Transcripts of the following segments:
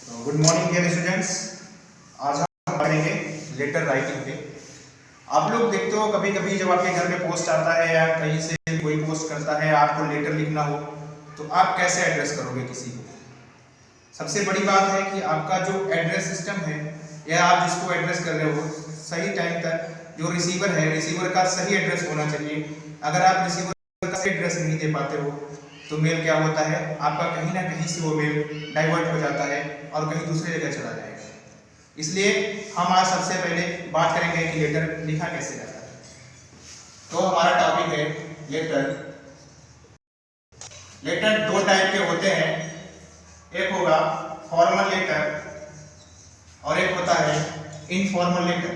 Good morning dear students. आज हम करेंगे लेटर राइटिंग पे। आप लोग देखते हो कभी कभी जब आपके घर में पोस्ट आता है या कहीं से कोई पोस्ट करता है, आपको लेटर लिखना हो तो आप कैसे एड्रेस करोगे किसी को। सबसे बड़ी बात है कि आपका जो एड्रेस सिस्टम है या आप जिसको एड्रेस कर रहे हो सही टाइम तक जो रिसीवर है, रिसीवर का सही एड्रेस होना चाहिए। अगर आप रिसीवर का सही एड्रेस नहीं दे पाते हो तो मेल क्या होता है, आपका कहीं ना कहीं से वो मेल डाइवर्ट हो जाता है और कहीं दूसरी जगह चला जाएगा। इसलिए हम आज सबसे पहले बात करेंगे कि लेटर लिखा कैसे जाता है। तो हमारा टॉपिक है लेटर। लेटर दो टाइप के होते हैं, एक होगा फॉर्मल लेटर और एक होता है इनफॉर्मल लेटर।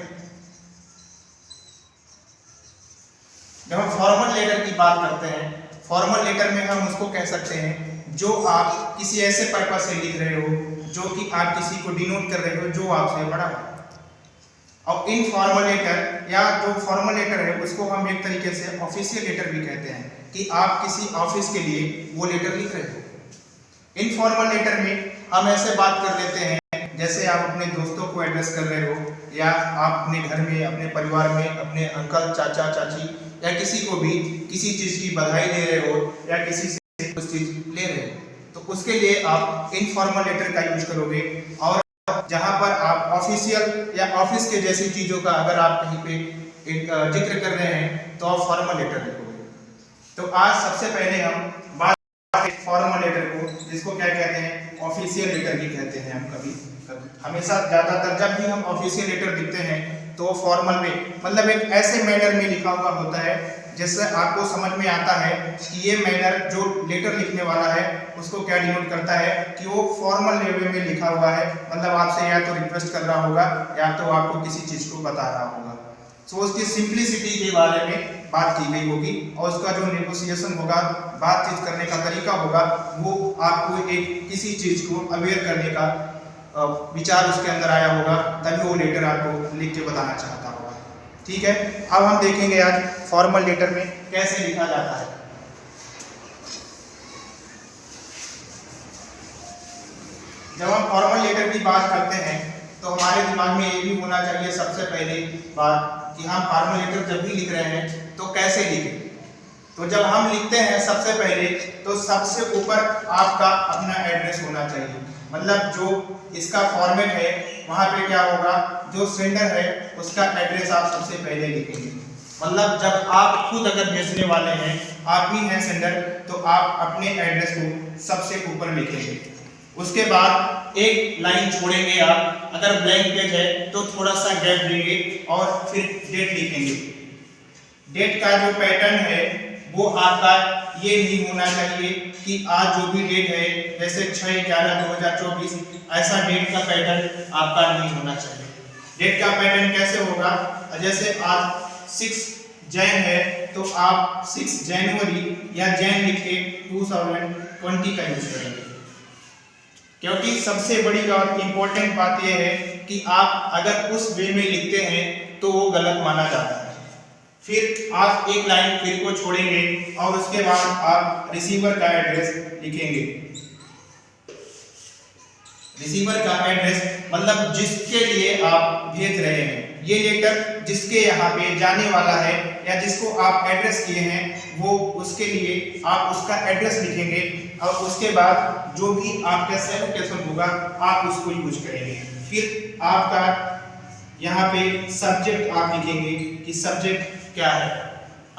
जब हम फॉर्मल लेटर की बात करते हैं, फॉर्मल लेटर में हम उसको कह सकते हैं जो आप किसी ऐसे पर्पस से लिख रहे हो जो कि आप किसी को डिनोट कर रहे हो जो आपसे बड़ा है। और इनफॉर्मल लेटर या जो फॉर्मल लेटर है उसको हम एक तरीके से ऑफिशियल लेटर भी कहते हैं कि आप किसी ऑफिस के लिए वो लेटर लिख रहे हो। इनफॉर्मल लेटर में हम ऐसे बात कर लेते हैं जैसे आप अपने दोस्तों को एड्रेस कर रहे हो या आप अपने घर में, अपने परिवार में अपने अंकल, चाचा, चाची या किसी को भी किसी चीज की बधाई दे रहे हो या किसी से कुछ चीज ले रहे हो तो उसके लिए आप इनफॉर्मल लेटर का यूज करोगे। और जहां पर आप ऑफिशियल या ऑफिस के जैसी चीजों का अगर आप कहीं पे जिक्र कर रहे हैं तो आप फॉर्मल लेटर लिखोगे। तो आज सबसे पहले हम बात फॉर्मल लेटर को, जिसको क्या कहते हैं, ऑफिशियल लेटर भी कहते हैं। हम कभी हमेशा ज्यादातर जब भी हम ऑफिशियल लेटर लिखते हैं तो फॉर्मल में मतलब एक ऐसे मैनर में लिखा हुआ होता है जिससे आपको समझ में आता है कि ये मैनर जो लेटर लिखने वाला है उसको क्या डिनोट करता है कि वो फॉर्मल लेवल में लिखा हुआ है। मतलब आपसे या तो रिक्वेस्ट कर रहा होगा या तो आपको किसी चीज को बता रहा होगा। तो उसकी सिंप्लिसिटी के बारे में बात की गई होगी और उसका जो नेगोशिएशन होगा, बातचीत करने का तरीका होगा, वो आपको एक किसी चीज को अवेयर करने का विचार उसके अंदर आया होगा, तभी वो लेटर आपको लिख के बताना चाहता होगा। ठीक है, अब हम देखेंगे आज फॉर्मल लेटर में कैसे लिखा जाता है। जब हम फॉर्मल लेटर की बात करते हैं तो हमारे दिमाग में ये भी होना चाहिए सबसे पहले बात कि हम फॉर्मल लेटर जब भी लिख रहे हैं तो कैसे लिखें। तो जब हम लिखते हैं सबसे पहले तो सबसे ऊपर आपका अपना एड्रेस होना चाहिए। मतलब जो इसका फॉर्मेट है वहां पे क्या होगा, जो सेंडर है उसका एड्रेस आप सबसे पहले लिखेंगे। मतलब जब आप खुद अगर भेजने वाले हैं, आप ही हैं सेंडर, तो आप अपने एड्रेस को सबसे ऊपर लिखेंगे। उसके बाद एक लाइन छोड़ेंगे आप, अगर ब्लैंक पेज है तो थोड़ा सा गैप देंगे और फिर डेट लिखेंगे। डेट का जो पैटर्न है वो आपका ये नहीं होना चाहिए कि आज जो भी डेट है जैसे 6/11/2024 ऐसा डेट का पैटर्न आपका नहीं होना चाहिए। डेट का पैटर्न कैसे होगा, जैसे आज 6 जैन है तो आप 6 जनवरी या जैन लिख के 2020 का यूज करेंगे। क्योंकि सबसे बड़ी और इम्पोर्टेंट बात यह है कि आप अगर उस वे में लिखते हैं तो वो गलत माना जाता है। फिर आप एक लाइन फिर को छोड़ेंगे और उसके बाद आप रिसीवर का एड्रेस लिखेंगे। रिसीवर का एड्रेस मतलब जिसके लिए आप भेज रहे हैं, ये लेटर जिसके यहाँ पे जाने वाला है या जिसको आप एड्रेस किए हैं वो उसके लिए आप उसका एड्रेस लिखेंगे और उसके बाद जो भी आपका सैल्यूटेशन होगा आप उसको यूज करेंगे। फिर आपका यहाँ पे सब्जेक्ट आप लिखेंगे कि सब्जेक्ट क्या है,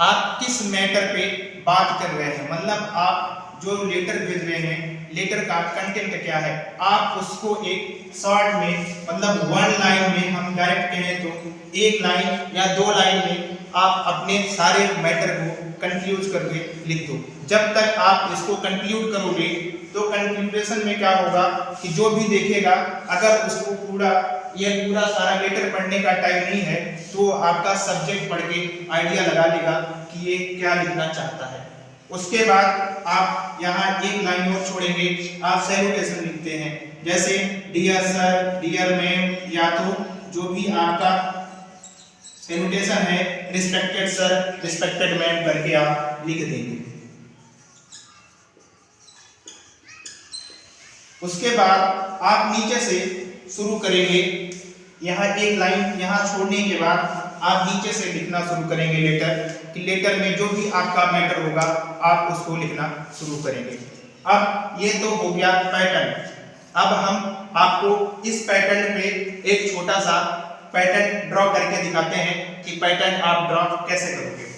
आप किस मैटर पे बात कर रहे हैं। मतलब आप जो लेटर भेज रहे हैं, लेटर का कंटेंट क्या है, आप उसको एक शॉर्ट में मतलब 1 लाइन में हम डायरेक्ट कहें तो 1 लाइन या 2 लाइन में आप अपने सारे मैटर को कंक्लूड करके लिख दो। जब तक आप इसको कंक्लूड करोगे तो कंक्लूडेशन में क्या होगा कि जो भी देखेगा अगर उसको पूरा सारा लेटर पढ़ने का टाइम नहीं है तो आपका सब्जेक्ट पढ़ के आइडिया लगा लेगा कि ये क्या लिखना चाहता है। उसके बाद आप यहाँ एक लाइन और छोड़ेंगे, आप सैल्यूटेशन लिखते हैं जैसे डियर सर, डियर मैम, या तो जो भी आपका सैल्यूटेशन है रिस्पेक्टेड सर, रिस्पेक्टेड मैम करके आप लिख देंगे। उसके बाद आप नीचे से शुरू करेंगे, यहाँ एक लाइन यहाँ छोड़ने के बाद आप नीचे से लिखना शुरू करेंगे लेटर, कि लेटर में जो भी आपका मैटर होगा आप उसको लिखना शुरू करेंगे। अब ये तो हो गया पैटर्न। अब हम आपको इस पैटर्न पे एक छोटा सा पैटर्न ड्रॉ करके दिखाते हैं कि पैटर्न आप ड्रॉ कैसे करोगे।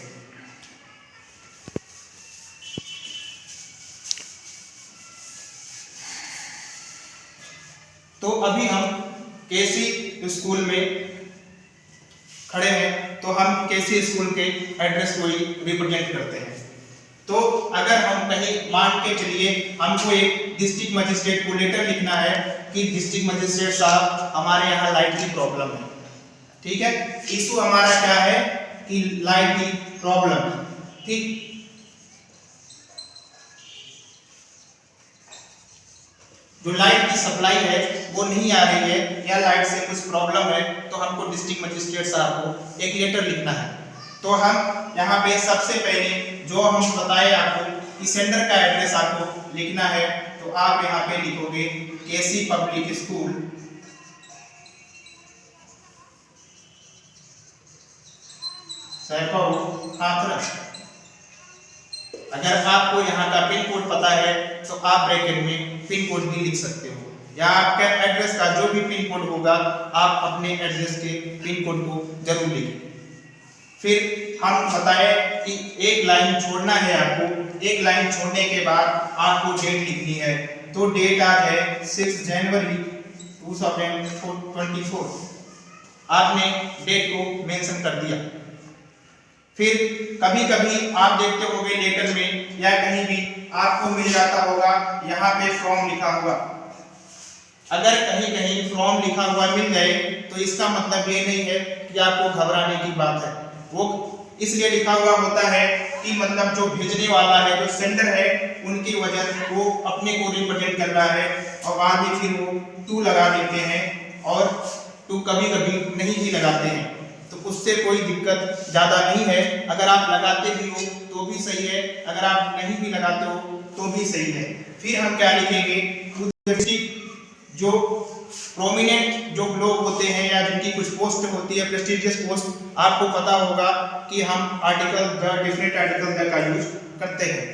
तो अभी हम केसी स्कूल में खड़े हैं, तो हम केसी स्कूल के एड्रेस को ही रिप्रेजेंट करते हैं। तो अगर हम कहीं मान के चलिए हमको एक डिस्ट्रिक्ट मजिस्ट्रेट को लेटर लिखना है कि डिस्ट्रिक्ट मजिस्ट्रेट साहब हमारे यहाँ लाइट की प्रॉब्लम है, ठीक है, इशू हमारा क्या है कि लाइट की प्रॉब्लम है, ठीक। जो लाइट की सप्लाई है वो नहीं आ रही है या लाइट से कुछ प्रॉब्लम है, तो हमको डिस्ट्रिक्ट मजिस्ट्रेट साहब को एक लेटर लिखना है। तो हम यहाँ पे सबसे पहले जो हम बताए आपको कि सेंटर का एड्रेस आपको लिखना है, तो आप यहाँ पे लिखोगे केसी पब्लिक स्कूल, सैफाउ हाथरस। अगर आपको यहाँ का पिन कोड पता है तो आप ब्रैकेट में पिन कोड भी लिख सकते हो, या आपके एड्रेस का जो भी पिन कोड होगा आप अपने एड्रेस के पिन कोड को जरूर लिखें। फिर हम बताए कि एक लाइन छोड़ना है आपको, एक लाइन छोड़ने के बाद आपको डेट लिखनी है। तो डेट आज है 6 जनवरी 2024, आपने डेट को मेंशन कर दिया। फिर कभी कभी आप देखते होंगे लेटर में या कहीं भी आपको मिल जाता होगा यहाँ पे फ्रॉम लिखा हुआ। अगर कहीं कहीं फ्रॉम लिखा हुआ मिल जाए तो इसका मतलब ये नहीं है कि आपको घबराने की बात है, वो इसलिए लिखा हुआ होता है कि मतलब जो भेजने वाला है, जो सेंडर है, उनकी वजह वो अपने को रिप्रेजेंट कर रहा है, और बाद में फिर वो टू लगा देते हैं, और टू कभी कभी नहीं भी लगाते हैं, तो उससे कोई दिक्कत ज़्यादा नहीं है। अगर आप लगाते भी हो तो भी सही है, अगर आप नहीं भी लगाते हो तो भी सही है। फिर हम क्या लिखेंगे, जो प्रोमिनेंट जो लोग होते हैं या जिनकी कुछ पोस्ट होती है, प्रेस्टिजियस पोस्ट, आपको पता होगा कि हम article the, different article the का यूज करते हैं।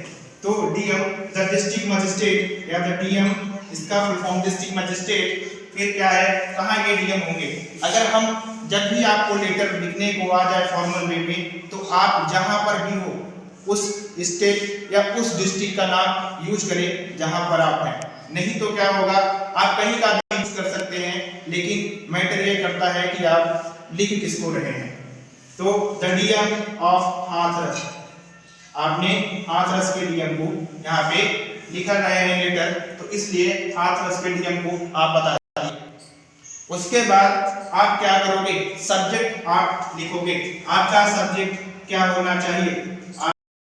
तो डीएम द डिस्ट्रिक्ट मजिस्ट्रेट या द डीएम, इसका फुल फॉर्म डिस्ट्रिक्ट मजिस्ट्रेट। फिर क्या है, कहाँ के डीएम होंगे। अगर हम जब भी आपको लेटर लिखने को आ जाए फॉर्मल वे में, तो आप जहाँ पर भी हो उस स्टेट या उस डिस्ट्रिक्ट का नाम यूज करें जहाँ पर आप हैं। नहीं तो क्या होगा, आप कहीं का भी यूज कर सकते हैं, लेकिन मैटर ये करता है कि आप लिख किसको रहे हैं। तो द डीएम ऑफ हाथरस, आपने हाथरस के डीएम को यहाँ पे लिखा गया है लेटर, तो इसलिए हाथरस के डीएम को आप बता दीजिए। उसके बाद आप क्या करोगे, सब्जेक्ट आप लिखोगे, आपका सब्जेक्ट क्या होना चाहिए।